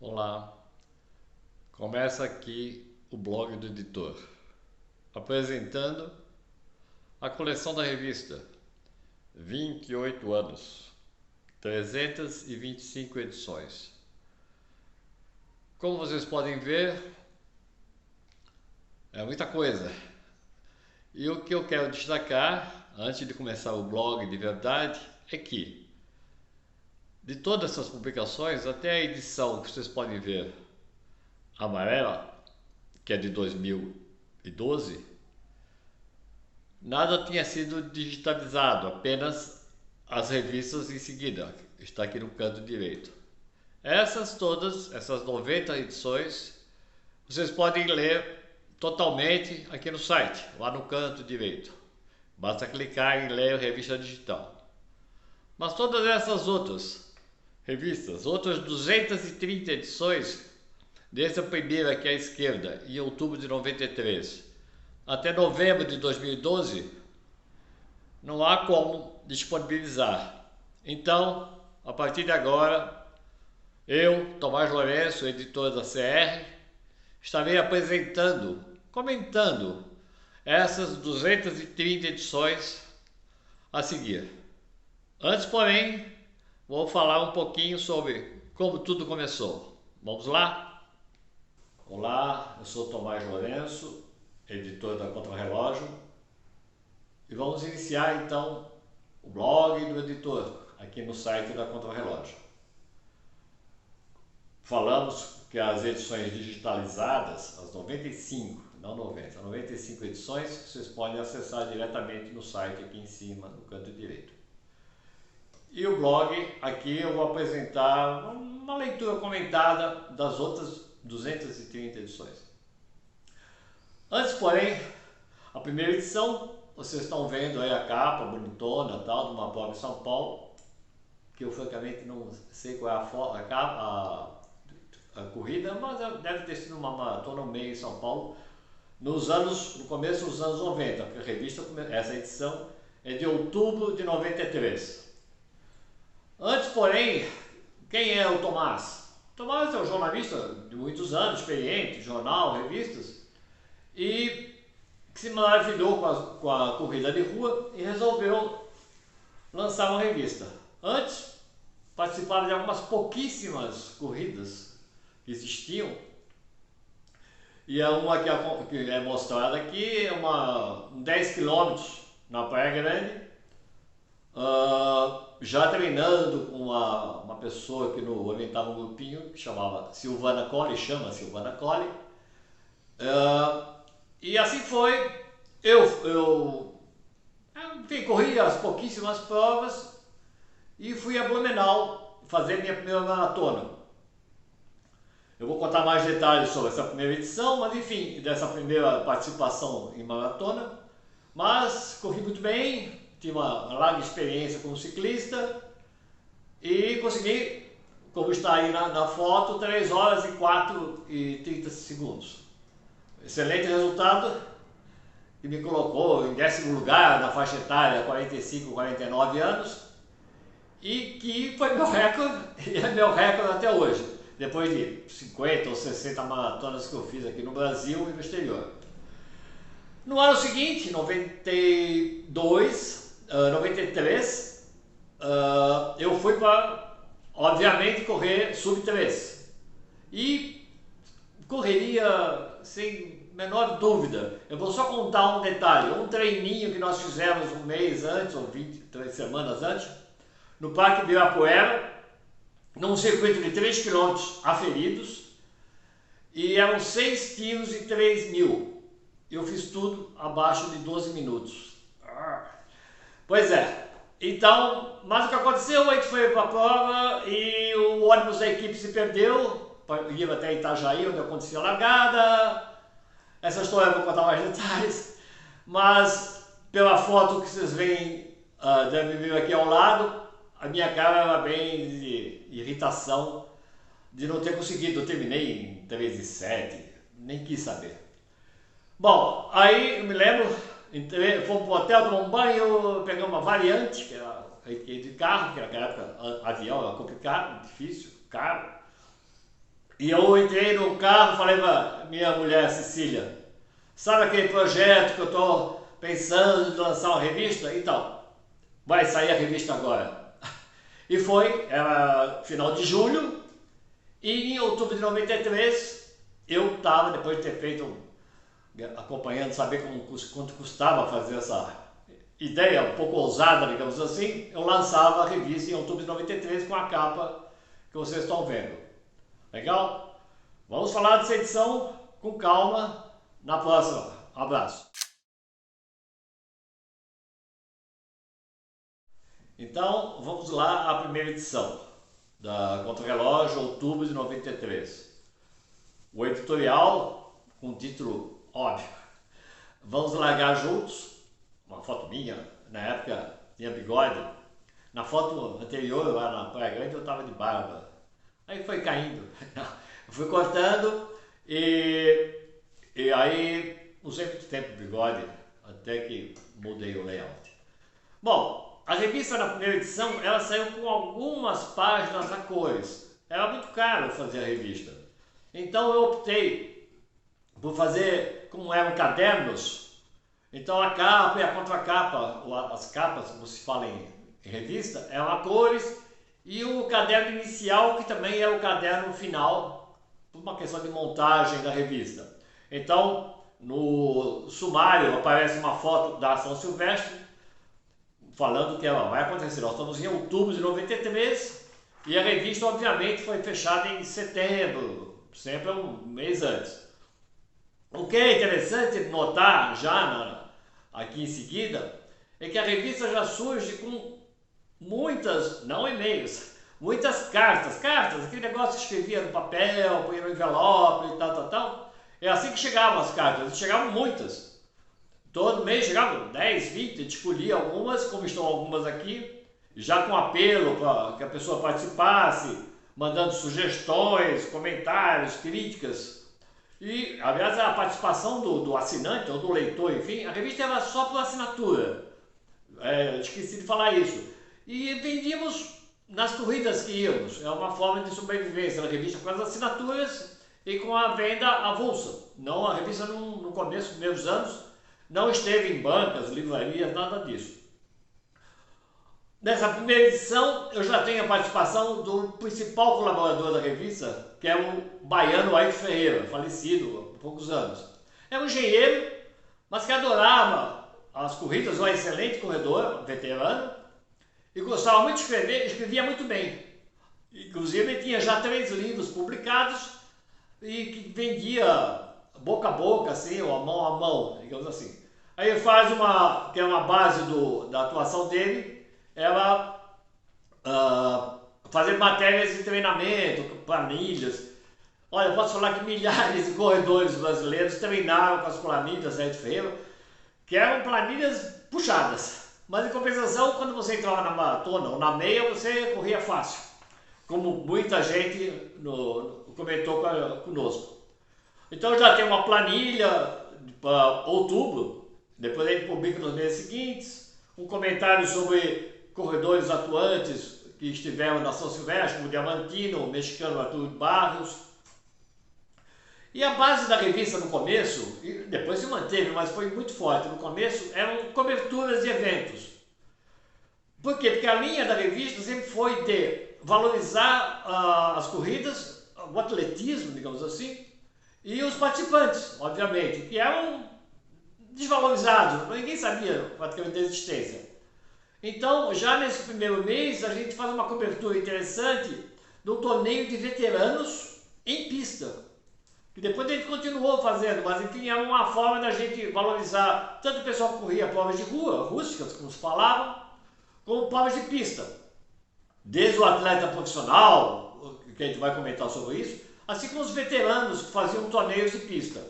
Olá, começa aqui o blog do editor, apresentando a coleção da revista 28 anos, 325 edições. Como vocês podem ver, é muita coisa. E o que eu quero destacar, antes de começar o blog de verdade, é que de todas essas publicações, até a edição que vocês podem ver amarela, que é de 2012, nada tinha sido digitalizado, apenas as revistas em seguida, está aqui no canto direito. Essas 90 edições, vocês podem ler totalmente aqui no site, lá no canto direito. Basta clicar em ler revista digital. Mas todas essas outras revistas, outras 230 edições, desde a primeira aqui à esquerda, em outubro de 93, até novembro de 2012, não há como disponibilizar. Então, a partir de agora, eu, Tomás Lourenço, editor da CR, estarei apresentando, comentando essas 230 edições a seguir. Antes, porém, vou falar um pouquinho sobre como tudo começou. Vamos lá? Olá, eu sou Tomás Lourenço, editor da Contra-Relógio, e vamos iniciar então o blog do editor aqui no site da Contra-Relógio. Falamos que as edições digitalizadas, as 95, não 90, 95 edições, vocês podem acessar diretamente no site aqui em cima, no canto direito. E o blog, aqui eu vou apresentar uma leitura comentada das outras 230 edições. Antes, porém, a primeira edição, vocês estão vendo aí a capa bonitona, tal, de uma prova em São Paulo, que eu francamente não sei qual é a corrida, mas deve ter sido uma maratona no meio em São Paulo, no começo dos anos 90, porque a revista, essa edição é de outubro de 93. Antes, porém, quem é o Tomás? O Tomás é um jornalista de muitos anos, experiente, jornal, revistas, e que se maravilhou com a corrida de rua e resolveu lançar uma revista. Antes, participava de algumas pouquíssimas corridas que existiam, e a uma que é mostrada aqui é uma 10 quilômetros na Praia Grande, já treinando com uma pessoa que orientava um grupinho que chamava Silvana Colli, chama Silvana Colli. E assim foi, enfim, corri as pouquíssimas provas e fui a Blumenau fazer minha primeira maratona. Eu vou contar mais detalhes sobre essa primeira edição, mas enfim, dessa primeira participação em maratona. Mas corri muito bem, tive uma larga experiência como ciclista e consegui, como está aí na foto, 3 horas e 4 e 30 segundos. Excelente resultado, que me colocou em 10º lugar na faixa etária 45, 49 anos, e que foi meu recorde, e é meu recorde até hoje, depois de 50 ou 60 maratonas que eu fiz aqui no Brasil e no exterior. No ano seguinte, 93, eu fui para, obviamente, correr sub 3. E correria sem menor dúvida. Eu vou só contar um detalhe, um treininho que nós fizemos um mês antes, ou 23 semanas antes, no Parque Ibirapuera, num circuito de 3 km aferidos, e eram 6 quilos e 3 mil. Eu fiz tudo abaixo de 12 minutos. Pois é. Então, mas o que aconteceu? A gente foi para a prova e o ônibus da equipe se perdeu, ia até Itajaí, onde acontecia a largada. Essa história eu vou contar mais detalhes, mas pela foto que vocês veem, devem ver aqui ao lado, a minha cara era bem de irritação de não ter conseguido. Eu terminei em 3:07, nem quis saber. Bom, aí eu me lembro, fomos pro hotel, tomamos um banho, pegamos uma variante, que era de carro, porque naquela época avião era complicado, difícil, caro. E eu entrei no carro e falei para minha mulher Cecília, sabe aquele projeto que eu estou pensando em lançar uma revista? Então, vai sair a revista agora. E foi, era final de julho, e em outubro de 93 eu estava, depois de ter feito, acompanhando, saber quanto custava fazer essa ideia um pouco ousada, digamos assim, eu lançava a revista em outubro de 93 com a capa que vocês estão vendo. Legal? Vamos falar dessa edição com calma na próxima. Um abraço. Então, vamos lá à primeira edição da Contra-Relógio, outubro de 93. O editorial, com o título óbvio, Vamos Largar Juntos, uma foto minha, na época tinha bigode. Na foto anterior, lá na Praia Grande, eu estava de barba. Aí foi caindo, eu fui cortando e aí usei muito tempo o bigode, até que mudei o layout. Bom, a revista na primeira edição, ela saiu com algumas páginas a cores. Era muito caro fazer a revista. Então eu optei por fazer, como eram cadernos, então a capa e a contracapa, ou as capas, como se fala em revista, eram a cores, e o caderno inicial, que também é o caderno final, por uma questão de montagem da revista. Então, no sumário aparece uma foto da Ação Silvestre, falando que ela vai acontecer. Nós estamos em outubro de 93 e a revista, obviamente, foi fechada em setembro, sempre um mês antes. O que é interessante notar já aqui em seguida é que a revista já surge com muitas, não e-mails, muitas cartas, aquele negócio que escrevia no papel, punha no envelope e tal. É assim que chegavam as cartas, chegavam muitas. Todo mês chegavam 10, 20, a gente escolhia algumas, como estão algumas aqui, já com apelo para que a pessoa participasse, mandando sugestões, comentários, críticas. E, aliás, a participação do assinante ou do leitor, enfim, a revista era só por assinatura. Esqueci de falar isso. E vendíamos nas corridas que íamos. É uma forma de sobrevivência na revista com as assinaturas e com a venda avulsa. Não, a revista no começo dos meus anos não esteve em bancas, livrarias, nada disso. Nessa primeira edição eu já tenho a participação do principal colaborador da revista, que é o baiano Ayrton Ferreira, falecido há poucos anos. É um engenheiro, mas que adorava as corridas, um excelente corredor, veterano, e gostava muito de escrever, escrevia muito bem. Inclusive ele tinha já 3 livros publicados e que vendia boca a boca, assim, ou mão a mão, digamos assim. Aí ele faz que é uma base da atuação dele, ela fazer matérias de treinamento, planilhas. Olha, eu posso falar que milhares de corredores brasileiros treinaram com as planilhas da Ayrton Ferreira, que eram planilhas puxadas. Mas em compensação, quando você entrava na maratona ou na meia, você corria fácil, como muita gente comentou conosco. Então já tem uma planilha para outubro, depois a gente publica nos meses seguintes, um comentário sobre corredores atuantes que estiveram na São Silvestre, como o Diamantino, o mexicano Arthur Barros. E a base da revista no começo, e depois se manteve, mas foi muito forte no começo, eram coberturas de eventos. Por quê? Porque a linha da revista sempre foi de valorizar as corridas, o atletismo, digamos assim, e os participantes, obviamente, que eram desvalorizados, ninguém sabia praticamente da existência. Então, já nesse primeiro mês, a gente faz uma cobertura interessante do torneio de veteranos em pista, que depois a gente continuou fazendo, mas enfim, era uma forma da gente valorizar tanto o pessoal que corria provas de rua, rústicas, como se falavam, como provas de pista. Desde o atleta profissional, que a gente vai comentar sobre isso, assim como os veteranos que faziam torneios de pista.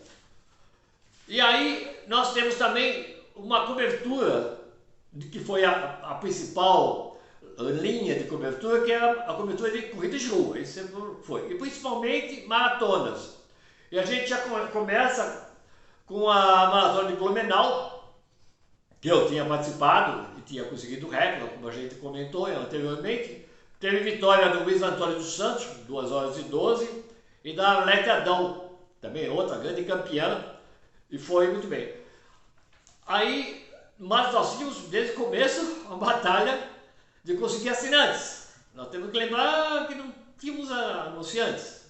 E aí nós temos também uma cobertura, que foi a principal linha de cobertura, que era a cobertura de corridas de rua, isso sempre foi, e principalmente maratonas. E a gente já começa com a maratona de Blumenau, que eu tinha participado e tinha conseguido o recorde, como a gente comentou anteriormente. Teve vitória do Luiz Antônio dos Santos, 2 horas e 12, e da Lete Adão, também outra grande campeã, e foi muito bem. Aí, mas nós tínhamos desde o começo a batalha de conseguir assinantes. Nós temos que lembrar que não tínhamos anunciantes.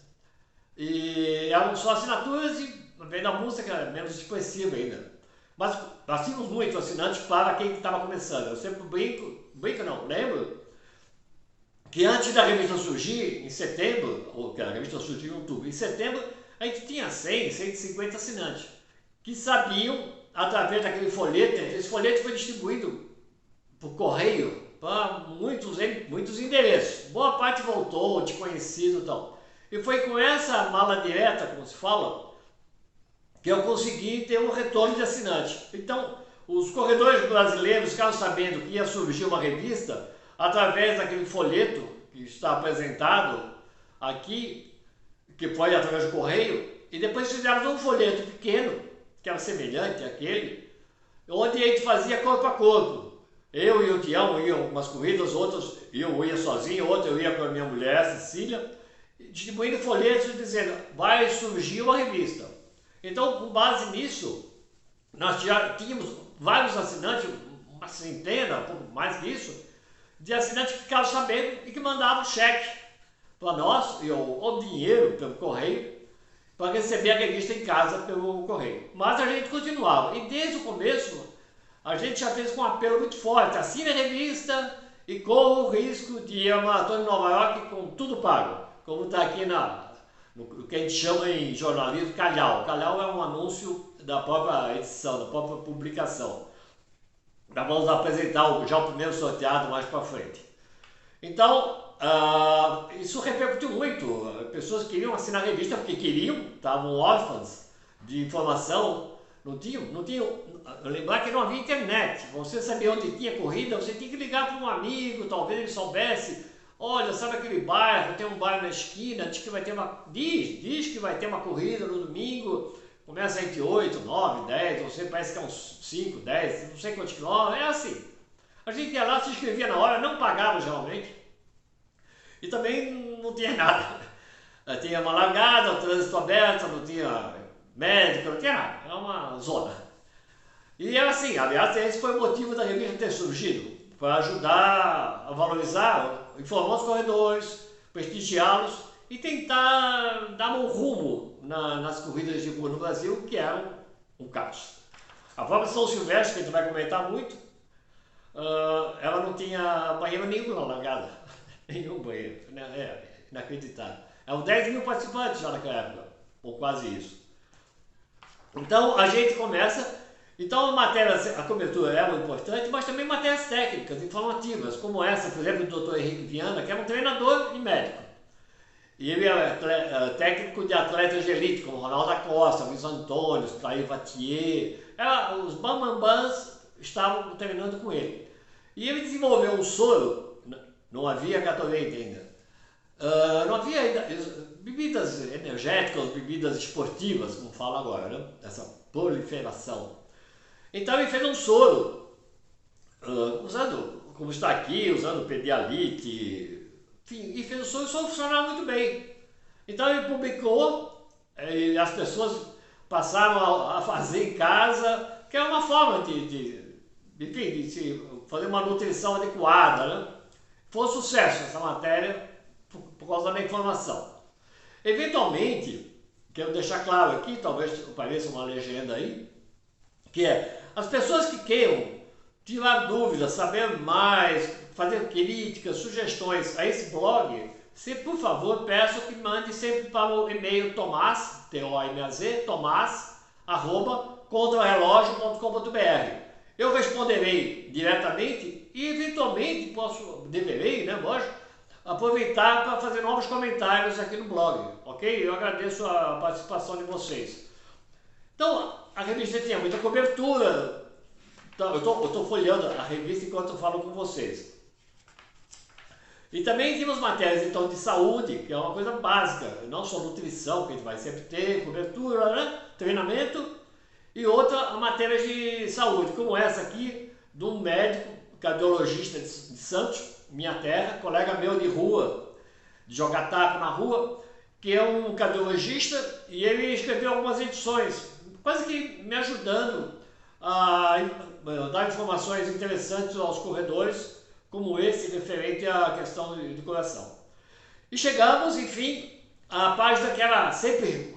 E eram só assinaturas e vem da música que era menos expressiva ainda. Mas nós tínhamos muito assinantes para quem estava começando. Eu sempre brinco não, lembro que antes da revista surgir, em setembro, ou que a revista surgiu em outubro, em setembro a gente tinha 100, 150 assinantes que sabiam, através daquele folheto, esse folheto foi distribuído por correio para muitos endereços. Boa parte voltou, desconhecido e tal. E foi com essa mala direta, como se fala, que eu consegui ter um retorno de assinante. Então, os corredores brasileiros ficaram sabendo que ia surgir uma revista através daquele folheto que está apresentado aqui, que foi através do correio, e depois fizeram um folheto pequeno, que era semelhante àquele, onde a gente fazia corpo a corpo. Eu e o Tião iam umas corridas, outros eu ia sozinho, outro eu ia com a minha mulher, Cecília, distribuindo folhetos dizendo, vai surgir uma revista. Então, com base nisso, nós já tínhamos vários assinantes, uma centena, um pouco mais que isso, de assinantes que ficavam sabendo e que mandavam cheque para nós, ou dinheiro pelo correio, para receber a revista em casa pelo correio. Mas a gente continuava. E desde o começo, a gente já fez com um apelo muito forte. Assine a revista e corra o risco de ir a maratona em Nova York com tudo pago. Como está aqui no que a gente chama em jornalismo calhau. Calhau é um anúncio da própria edição, da própria publicação. Nós vamos apresentar já o primeiro sorteado mais para frente. Então, isso repercutiu muito. Pessoas queriam assinar a revista porque queriam, estavam órfãs de informação, não tinham. Lembrar que não havia internet. Você sabia onde tinha corrida, você tinha que ligar para um amigo, talvez ele soubesse. Olha, sabe aquele bairro, tem um bairro na esquina, diz que vai ter uma corrida no domingo, começa entre 8, 9, 10, você parece que é uns 5, 10, não sei quantos quilômetros, é assim. A gente ia lá, se inscrevia na hora, não pagava geralmente, e também não tinha nada. Tinha uma largada, o trânsito aberto, não tinha médico, não tinha nada, era uma zona. E era assim, aliás, esse foi o motivo da revista ter surgido, para ajudar a valorizar, informar os corredores, prestigiá-los e tentar dar um rumo nas corridas de rua no Brasil, que eram um caos. A própria São Silvestre, que a gente vai comentar muito, ela não tinha banheiro nenhum na largada. Nenhum banheiro. É inacreditável. Eram 10 mil participantes já naquela época, ou quase isso. Então a gente começa. Então a cobertura era importante, mas também matérias técnicas, informativas, como essa, por exemplo, do Dr. Henrique Viana, que é um treinador e médico. E ele é técnico de atletas de elite, como Ronaldo da Costa, Luiz Antônio, Clair Vatier. Os bambambãs estavam treinando com ele. E ele desenvolveu um soro, não havia Gatorade ainda, não havia ainda bebidas energéticas, bebidas esportivas, como fala agora, né? Essa proliferação. Então ele fez um soro, usando, como está aqui, usando Pedialite, enfim, e fez um soro e o soro funcionava muito bem. Então ele publicou, e as pessoas passaram a fazer em casa, que é uma forma de se fazer uma nutrição adequada, né? Foi um sucesso essa matéria por causa da informação. Eventualmente, quero deixar claro aqui, talvez pareça uma legenda aí, que é as pessoas que queiram tirar dúvidas, saber mais, fazer críticas, sugestões a esse blog, se por favor peço que mande sempre para o e-mail Tomaz, T-O-M-A-Z, tomaz@contrarrelogio.com.br. Eu responderei diretamente e eventualmente deverei, né, lógico, aproveitar para fazer novos comentários aqui no blog, ok? Eu agradeço a participação de vocês. Então, a revista tinha muita cobertura. Então, eu estou folheando a revista enquanto eu falo com vocês. E também tínhamos matérias então de saúde, que é uma coisa básica, não só nutrição, que a gente vai sempre ter, cobertura, né? Treinamento, e outra matéria de saúde, como essa aqui, de um médico cardiologista de Santos, minha terra, colega meu de rua, de jogar taco na rua, que é um cardiologista, e ele escreveu algumas edições, quase que me ajudando a dar informações interessantes aos corredores, como esse, referente à questão de coração. E chegamos, enfim, à página que era sempre...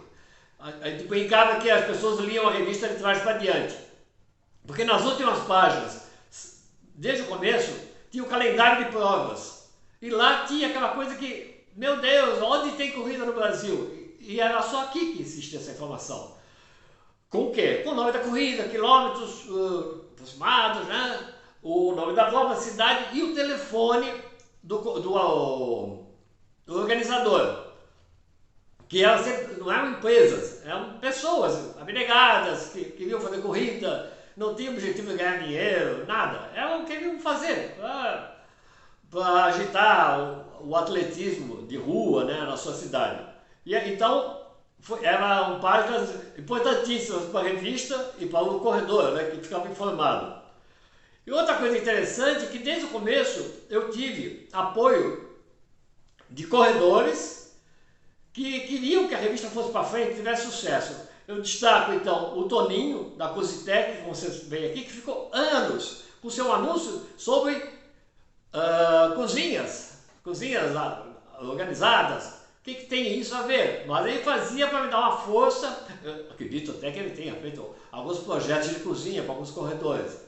A gente brincava que as pessoas liam a revista de trás para diante. Porque nas últimas páginas, desde o começo, tinha o calendário de provas. E lá tinha aquela coisa que, meu Deus, onde tem corrida no Brasil? E era só aqui que existia essa informação. Com o quê? Com o nome da corrida, quilômetros aproximados, né? O nome da prova, a cidade e o telefone do organizador. Que eram sempre, não eram empresas, eram pessoas abnegadas que queriam fazer corrida, não tinham objetivo de ganhar dinheiro, nada. Eram o que queriam fazer para agitar o atletismo de rua, né, na sua cidade. E então eram páginas importantíssimas para a revista e para o corredor, né, que ficava informado. E outra coisa interessante é que desde o começo eu tive apoio de corredores que queriam que a revista fosse para frente e tivesse sucesso. Eu destaco então o Toninho, da Cositec, como vocês veem aqui, que ficou anos com seu anúncio sobre cozinhas organizadas. O que tem isso a ver? Mas ele fazia para me dar uma força. Eu acredito até que ele tenha feito alguns projetos de cozinha para alguns corredores.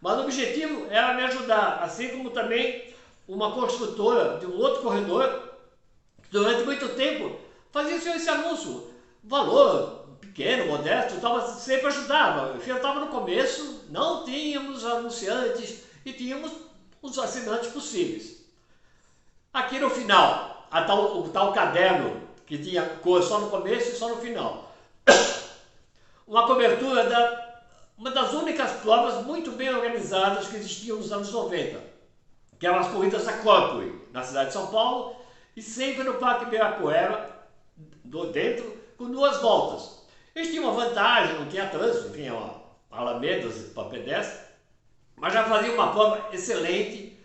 Mas o objetivo era me ajudar, assim como também uma construtora de um outro corredor, que durante muito tempo fazia esse anúncio, valor pequeno, modesto, mas sempre ajudava. Eu estava no começo, não tínhamos anunciantes e tínhamos os assinantes possíveis. Aqui no final, o tal caderno, que tinha cor só no começo e só no final. Uma cobertura uma das únicas provas muito bem organizadas que existiam nos anos 90, que eram as corridas da Corpore, na cidade de São Paulo, e sempre no Parque Ibirapuera, dentro, com 2 voltas. Eles tinham uma vantagem, não tinha trânsito, enfim, alamedas para pedestre, mas já fazia uma prova excelente,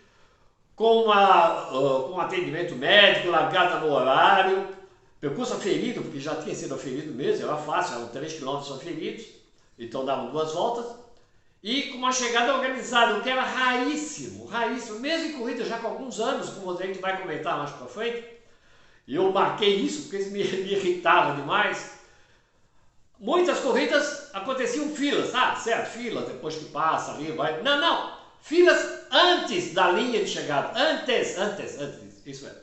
com um atendimento médico, largada no horário, percurso aferido, porque já tinha sido aferido mesmo, era fácil, eram 3 km aferidos, então davam 2 voltas, e com uma chegada organizada, o que era raríssimo, mesmo em corrida já com alguns anos, como a gente vai comentar mais para frente. E eu marquei isso porque isso me irritava demais. Muitas corridas aconteciam filas, certo, fila, depois que passa ali, vai. Não, filas antes da linha de chegada, antes, isso é.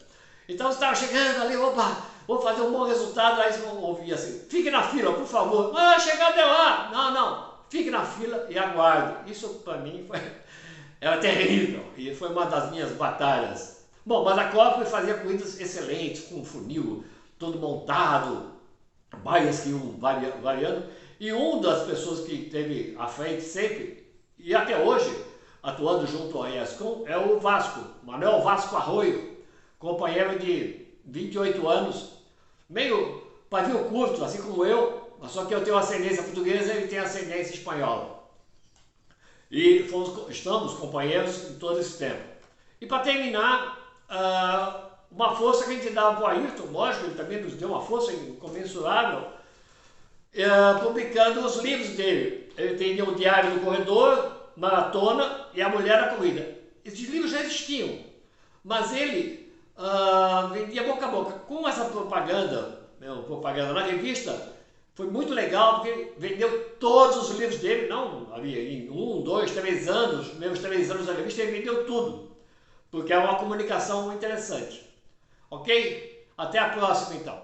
Então você estava chegando ali, opa, vou fazer um bom resultado, aí você ouvia assim, fique na fila, por favor. A chegada é lá. Não, fique na fila e aguarde. Isso para mim era terrível e foi uma das minhas batalhas. Bom, mas a Corpore fazia corridas excelentes, com um funil todo montado, baias que iam variando, e uma das pessoas que teve à frente sempre, e até hoje, atuando junto ao ESCOM, é o Vasco, Manuel Vasco Arroio, companheiro de 28 anos, meio pavio curto, assim como eu, só que eu tenho ascendência portuguesa e ele tem ascendência espanhola. E estamos companheiros em todo esse tempo. E para terminar, uma força que a gente dava para o Ayrton, lógico, ele também nos deu uma força incomensurável, publicando os livros dele. Ele tem o Diário do Corredor, Maratona e A Mulher da Corrida. Esses livros já existiam, mas ele vendia boca a boca. Com essa propaganda na revista, foi muito legal, porque vendeu todos os livros dele, não havia em 1, 2, 3 anos, meus 3 anos da revista, ele vendeu tudo. Porque é uma comunicação interessante. Ok? Até a próxima, então.